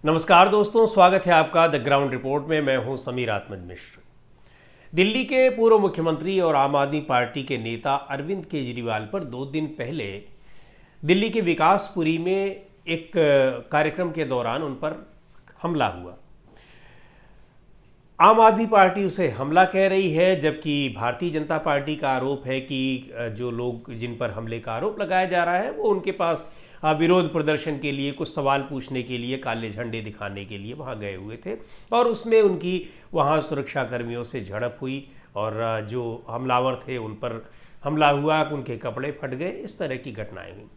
नमस्कार दोस्तों, स्वागत है आपका द ग्राउंड रिपोर्ट में। मैं हूं समीर आत्मज मिश्र। दिल्ली के पूर्व मुख्यमंत्री और आम आदमी पार्टी के नेता अरविंद केजरीवाल पर 2 दिन पहले दिल्ली के विकासपुरी में एक कार्यक्रम के दौरान उन पर हमला हुआ। आम आदमी पार्टी उसे हमला कह रही है, जबकि भारतीय जनता पार्टी का आरोप है कि जो लोग जिन पर हमले का आरोप लगाया जा रहा है वो उनके पास विरोध प्रदर्शन के लिए, कुछ सवाल पूछने के लिए, काले झंडे दिखाने के लिए वहाँ गए हुए थे और उसमें उनकी वहाँ सुरक्षा कर्मियों से झड़प हुई और जो हमलावर थे उन पर हमला हुआ, उनके कपड़े फट गए। इस तरह की घटनाएं हुई।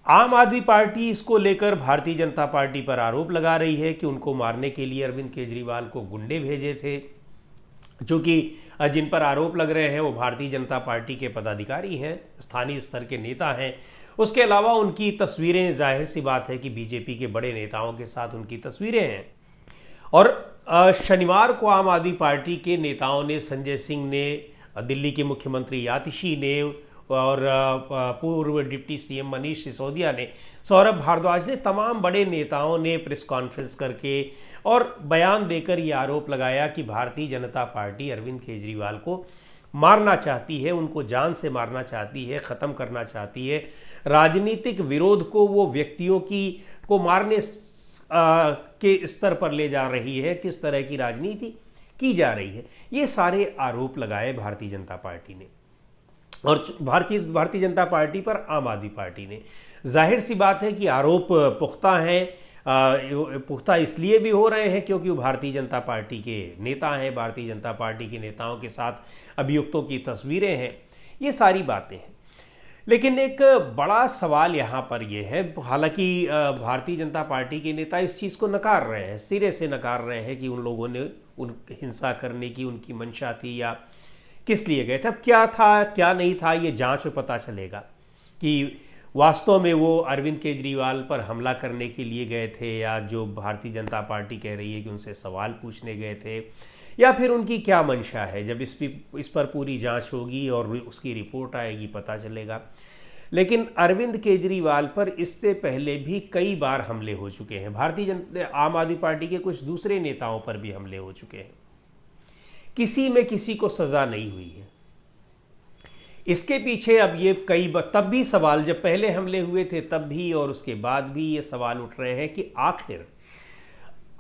आम आदमी पार्टी इसको लेकर भारतीय जनता पार्टी पर आरोप लगा रही है कि उनको मारने के लिए अरविंद केजरीवाल को गुंडे भेजे थे, जो कि जिन पर आरोप लग रहे हैं वो भारतीय जनता पार्टी के पदाधिकारी हैं, स्थानीय स्तर के नेता हैं। उसके अलावा उनकी तस्वीरें, जाहिर सी बात है कि बीजेपी के बड़े नेताओं के साथ उनकी तस्वीरें हैं। और शनिवार को आम आदमी पार्टी के नेताओं ने, संजय सिंह ने, दिल्ली के मुख्यमंत्री आतिशी ने और पूर्व डिप्टी सीएम मनीष सिसोदिया ने, सौरभ भारद्वाज ने, तमाम बड़े नेताओं ने प्रेस कॉन्फ्रेंस करके और बयान देकर ये आरोप लगाया कि भारतीय जनता पार्टी अरविंद केजरीवाल को मारना चाहती है, उनको जान से मारना चाहती है, ख़त्म करना चाहती है। राजनीतिक विरोध को वो व्यक्तियों को मारने के स्तर पर ले जा रही है। किस तरह की राजनीति की जा रही है, ये सारे आरोप लगाए भारतीय जनता पार्टी ने और भारतीय जनता पार्टी पर आम आदमी पार्टी ने। जाहिर सी बात है कि आरोप पुख्ता हैं। पुख्ता इसलिए भी हो रहे हैं क्योंकि वो भारतीय जनता पार्टी के नेता हैं, भारतीय जनता पार्टी के नेताओं के साथ अभियुक्तों की तस्वीरें हैं, ये सारी बातें हैं। लेकिन एक बड़ा सवाल यहाँ पर यह है, हालांकि भारतीय जनता पार्टी के नेता इस चीज़ को नकार रहे हैं, सिरे से नकार रहे हैं कि उन लोगों ने हिंसा करने की उनकी मंशा थी या किस लिए गए थे। अब क्या था क्या नहीं था ये जांच में पता चलेगा कि वास्तव में वो अरविंद केजरीवाल पर हमला करने के लिए गए थे या जो भारतीय जनता पार्टी कह रही है कि उनसे सवाल पूछने गए थे, या फिर उनकी क्या मंशा है। जब इस पर पूरी जांच होगी और उसकी रिपोर्ट आएगी पता चलेगा। लेकिन अरविंद केजरीवाल पर इससे पहले भी कई बार हमले हो चुके हैं। आम आदमी पार्टी के कुछ दूसरे नेताओं पर भी हमले हो चुके हैं, किसी में किसी को सज़ा नहीं हुई है। इसके पीछे अब ये तब भी सवाल, जब पहले हमले हुए थे तब भी और उसके बाद भी ये सवाल उठ रहे हैं कि आखिर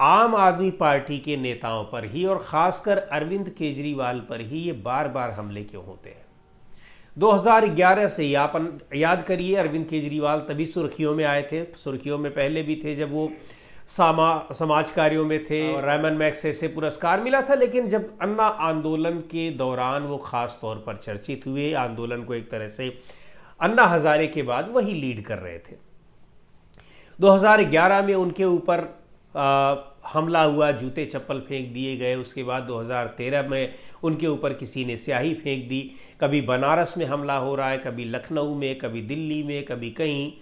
आम आदमी पार्टी के नेताओं पर ही और ख़ासकर अरविंद केजरीवाल पर ही ये बार बार हमले क्यों होते हैं। 2011 से आप याद करिए, अरविंद केजरीवाल तभी सुर्खियों में आए थे। सुर्खियों में पहले भी थे जब वो समाज कार्यों में थे और रैमन मैग्सेसे से पुरस्कार मिला था। लेकिन जब अन्ना आंदोलन के दौरान वो ख़ास तौर पर चर्चित हुए, आंदोलन को एक तरह से अन्ना हज़ारे के बाद वही लीड कर रहे थे। 2011 में उनके ऊपर हमला हुआ, जूते चप्पल फेंक दिए गए। उसके बाद 2013 में उनके ऊपर किसी ने स्याही फेंक दी। कभी बनारस में हमला हो रहा है, कभी लखनऊ में, कभी दिल्ली में, कभी कहीं।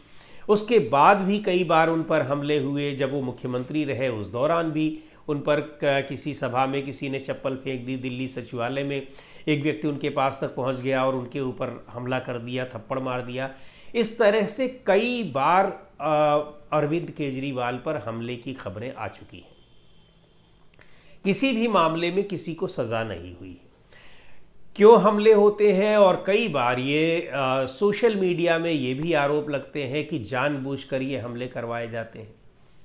उसके बाद भी कई बार उन पर हमले हुए। जब वो मुख्यमंत्री रहे उस दौरान भी उन पर किसी सभा में किसी ने चप्पल फेंक दी। दिल्ली सचिवालय में एक व्यक्ति उनके पास तक पहुंच गया और उनके ऊपर हमला कर दिया, थप्पड़ मार दिया। इस तरह से कई बार अरविंद केजरीवाल पर हमले की खबरें आ चुकी हैं। किसी भी मामले में किसी को सज़ा नहीं हुई है। क्यों हमले होते हैं? और कई बार ये सोशल मीडिया में ये भी आरोप लगते हैं कि जानबूझकर ये हमले करवाए जाते हैं।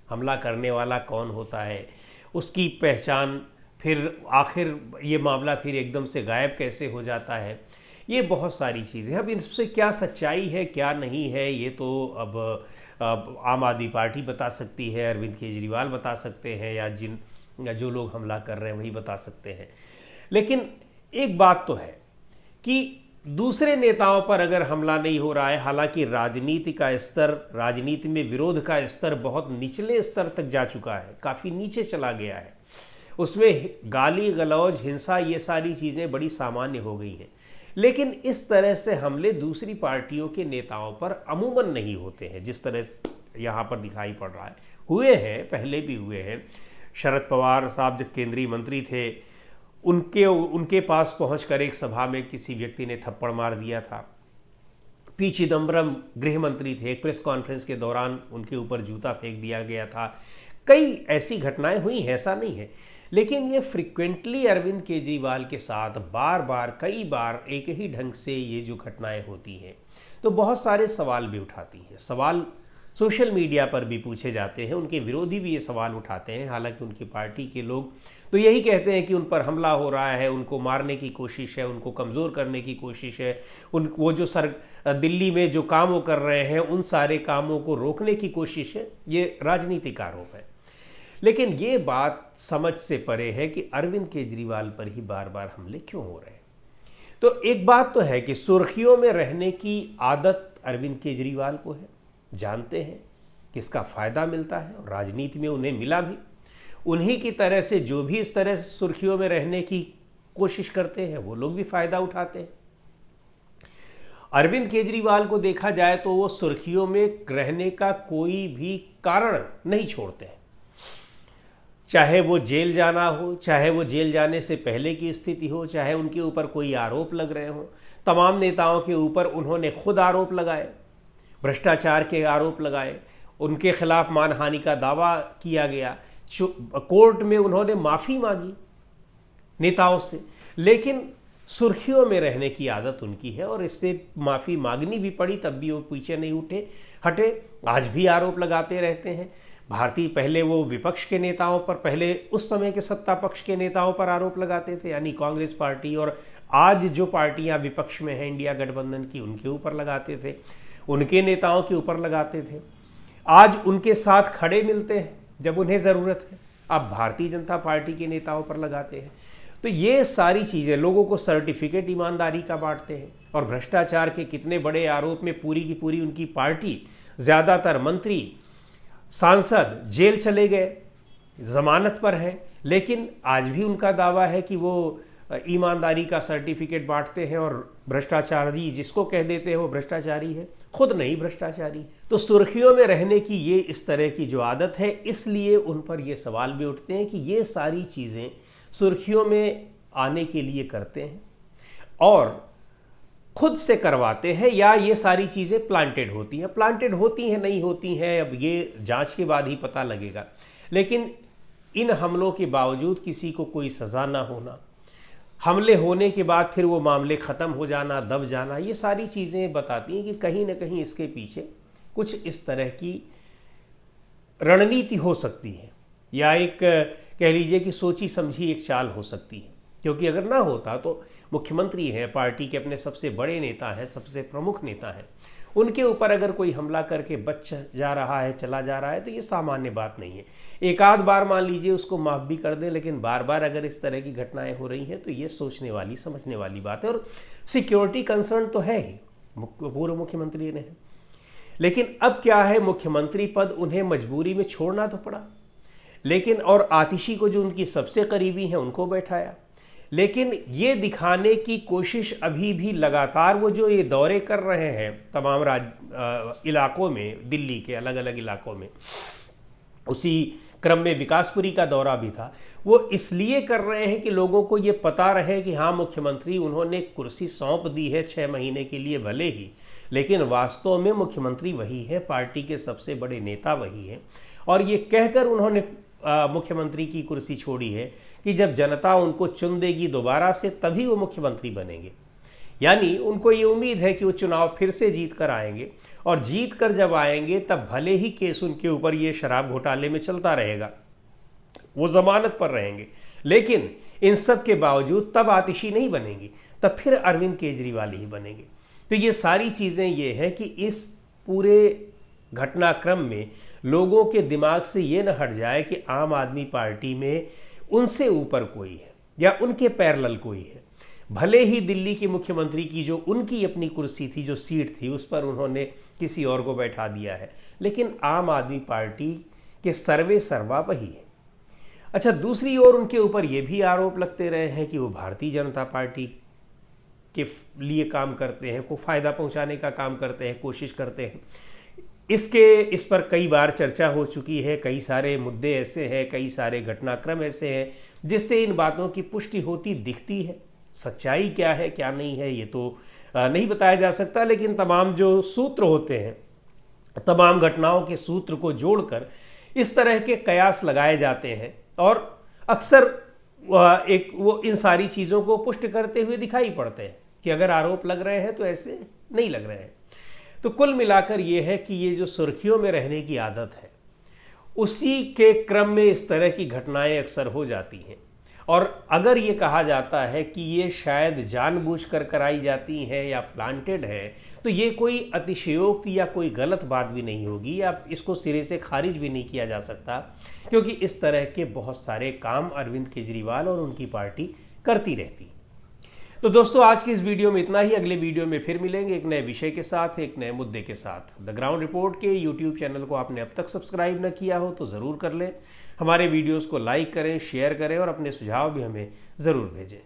हमला करने वाला कौन होता है, उसकी पहचान, फिर आखिर ये मामला फिर एकदम से गायब कैसे हो जाता है, ये बहुत सारी चीज़ें। अब इससे क्या सच्चाई है क्या नहीं है ये तो अब आम आदमी पार्टी बता सकती है, अरविंद केजरीवाल बता सकते हैं, या जो लोग हमला कर रहे हैं वही बता सकते हैं। लेकिन एक बात तो है कि दूसरे नेताओं पर अगर हमला नहीं हो रहा है, हालांकि राजनीति में विरोध का स्तर बहुत निचले स्तर तक जा चुका है, काफ़ी नीचे चला गया है, उसमें गाली गलौज, हिंसा, ये सारी चीज़ें बड़ी सामान्य हो गई हैं। लेकिन इस तरह से हमले दूसरी पार्टियों के नेताओं पर अमूमन नहीं होते हैं जिस तरह यहाँ पर दिखाई पड़ रहा है। हुए हैं, पहले भी हुए हैं। शरद पवार साहब जब केंद्रीय मंत्री थे, उनके पास पहुंचकर एक सभा में किसी व्यक्ति ने थप्पड़ मार दिया था। पी चिदम्बरम गृह मंत्री थे, एक प्रेस कॉन्फ्रेंस के दौरान उनके ऊपर जूता फेंक दिया गया था। कई ऐसी घटनाएं हुई हैं, ऐसा नहीं है, लेकिन ये फ्रिक्वेंटली अरविंद केजरीवाल के साथ बार बार कई बार एक ही ढंग से ये जो घटनाएं होती हैं तो बहुत सारे सवाल भी उठाती हैं। सवाल सोशल मीडिया पर भी पूछे जाते हैं, उनके विरोधी भी ये सवाल उठाते हैं। हालांकि उनकी पार्टी के लोग तो यही कहते हैं कि उन पर हमला हो रहा है, उनको मारने की कोशिश है, उनको कमज़ोर करने की कोशिश है, वो जो दिल्ली में जो काम वो कर रहे हैं उन सारे कामों को रोकने की कोशिश है। ये राजनीतिक आरोप है। लेकिन ये बात समझ से परे है कि अरविंद केजरीवाल पर ही बार बार हमले क्यों हो रहे हैं। तो एक बात तो है कि सुर्खियों में रहने की आदत अरविंद केजरीवाल को है, जानते हैं कि इसका फ़ायदा मिलता है और राजनीति में उन्हें मिला भी। उन्हीं की तरह से जो भी इस तरह से सुर्खियों में रहने की कोशिश करते हैं वो लोग भी फ़ायदा उठाते हैं। अरविंद केजरीवाल को देखा जाए तो वो सुर्खियों में रहने का कोई भी कारण नहीं छोड़ते हैं, चाहे वो जेल जाना हो, चाहे वो जेल जाने से पहले की स्थिति हो, चाहे उनके ऊपर कोई आरोप लग रहे हो। तमाम नेताओं के ऊपर उन्होंने खुद आरोप लगाए, भ्रष्टाचार के आरोप लगाए, उनके खिलाफ मानहानि का दावा किया गया, कोर्ट में उन्होंने माफ़ी मांगी नेताओं से, लेकिन सुर्खियों में रहने की आदत उनकी है और इससे माफ़ी मांगनी भी पड़ी तब भी वो पीछे नहीं हटे। आज भी आरोप लगाते रहते हैं। पहले वो विपक्ष के नेताओं पर, पहले उस समय के सत्ता पक्ष के नेताओं पर आरोप लगाते थे, यानी कांग्रेस पार्टी, और आज जो पार्टियां विपक्ष में हैं इंडिया गठबंधन की, उनके ऊपर लगाते थे, उनके नेताओं के ऊपर लगाते थे। आज उनके साथ खड़े मिलते हैं जब उन्हें ज़रूरत है, अब भारतीय जनता पार्टी के नेताओं पर लगाते हैं। तो ये सारी चीज़ें, लोगों को सर्टिफिकेट ईमानदारी का बांटते हैं और भ्रष्टाचार के कितने बड़े आरोप में पूरी की पूरी उनकी पार्टी, ज़्यादातर मंत्री सांसद जेल चले गए, जमानत पर हैं, लेकिन आज भी उनका दावा है कि वो ईमानदारी का सर्टिफिकेट बांटते हैं और भ्रष्टाचारी जिसको कह देते हैं वो भ्रष्टाचारी है, खुद नहीं भ्रष्टाचारी। तो सुर्खियों में रहने की ये इस तरह की जो आदत है, इसलिए उन पर ये सवाल भी उठते हैं कि ये सारी चीज़ें सुर्खियों में आने के लिए करते हैं और खुद से करवाते हैं, या ये सारी चीज़ें प्लांटेड होती हैं नहीं होती हैं, अब ये जांच के बाद ही पता लगेगा। लेकिन इन हमलों के बावजूद किसी को कोई सज़ा ना होना, हमले होने के बाद फिर वो मामले ख़त्म हो जाना, दब जाना, ये सारी चीज़ें बताती हैं कि कहीं ना कहीं इसके पीछे कुछ इस तरह की रणनीति हो सकती है, या एक कह लीजिए कि सोची समझी एक चाल हो सकती है। क्योंकि अगर ना होता तो मुख्यमंत्री हैं, पार्टी के अपने सबसे बड़े नेता हैं, सबसे प्रमुख नेता हैं, उनके ऊपर अगर कोई हमला करके बच जा रहा है, चला जा रहा है, तो ये सामान्य बात नहीं है। एक आध बार मान लीजिए उसको माफ़ भी कर दें, लेकिन बार बार अगर इस तरह की घटनाएं हो रही हैं तो ये सोचने वाली, समझने वाली बात है। और सिक्योरिटी कंसर्न तो है ही, पूर्व मुख्यमंत्री ने है, लेकिन अब क्या है, मुख्यमंत्री पद उन्हें मजबूरी में छोड़ना तो पड़ा, लेकिन और आतिशी को जो उनकी सबसे करीबी हैं उनको बैठाया। लेकिन ये दिखाने की कोशिश अभी भी लगातार, वो जो ये दौरे कर रहे हैं तमाम इलाकों में, दिल्ली के अलग अलग इलाकों में, उसी क्रम में विकासपुरी का दौरा भी था, वो इसलिए कर रहे हैं कि लोगों को ये पता रहे कि हाँ, मुख्यमंत्री उन्होंने कुर्सी सौंप दी है 6 महीने के लिए भले ही, लेकिन वास्तव में मुख्यमंत्री वही है, पार्टी के सबसे बड़े नेता वही है। और ये कहकर उन्होंने मुख्यमंत्री की कुर्सी छोड़ी है कि जब जनता उनको चुन देगी दोबारा से, तभी वो मुख्यमंत्री बनेंगे। यानी उनको ये उम्मीद है कि वो चुनाव फिर से जीत कर आएंगे, और जीत कर जब आएंगे तब भले ही केस उनके ऊपर ये शराब घोटाले में चलता रहेगा, वो जमानत पर रहेंगे, लेकिन इन सब के बावजूद तब आतिशी नहीं बनेंगी, तब फिर अरविंद केजरीवाल ही बनेंगे। तो ये सारी चीज़ें ये है कि इस पूरे घटनाक्रम में लोगों के दिमाग से ये न हट जाए कि आम आदमी पार्टी में उनसे ऊपर कोई है या उनके पैरेलल कोई है। भले ही दिल्ली के मुख्यमंत्री की जो उनकी अपनी कुर्सी थी, जो सीट थी, उस पर उन्होंने किसी और को बैठा दिया है, लेकिन आम आदमी पार्टी के सर्वे सर्वा वही है। अच्छा, दूसरी ओर उनके ऊपर ये भी आरोप लगते रहे हैं कि वो भारतीय जनता पार्टी के लिए काम करते हैं, को फ़ायदा पहुंचाने का काम करते हैं, कोशिश करते हैं। इस पर कई बार चर्चा हो चुकी है, कई सारे मुद्दे ऐसे हैं, कई सारे घटनाक्रम ऐसे हैं जिससे इन बातों की पुष्टि होती दिखती है। सच्चाई क्या है क्या नहीं है ये तो नहीं बताया जा सकता, लेकिन तमाम जो सूत्र होते हैं, तमाम घटनाओं के सूत्र को जोड़कर इस तरह के कयास लगाए जाते हैं और अक्सर वो इन सारी चीज़ों को पुष्ट करते हुए दिखाई पड़ते हैं कि अगर आरोप लग रहे हैं तो ऐसे नहीं लग रहे हैं। तो कुल मिलाकर ये है कि ये जो सुर्खियों में रहने की आदत है, उसी के क्रम में इस तरह की घटनाएं अक्सर हो जाती हैं। और अगर ये कहा जाता है कि ये शायद जानबूझकर कराई जाती हैं या प्लांटेड है, तो ये कोई अतिशयोक्ति या कोई गलत बात भी नहीं होगी, या इसको सिरे से खारिज भी नहीं किया जा सकता, क्योंकि इस तरह के बहुत सारे काम अरविंद केजरीवाल और उनकी पार्टी करती रहती। तो दोस्तों, आज की इस वीडियो में इतना ही। अगले वीडियो में फिर मिलेंगे एक नए विषय के साथ, एक नए मुद्दे के साथ। द ग्राउंड रिपोर्ट के यूट्यूब चैनल को आपने अब तक सब्सक्राइब न किया हो तो ज़रूर कर लें। हमारे वीडियोस को लाइक करें, शेयर करें और अपने सुझाव भी हमें ज़रूर भेजें।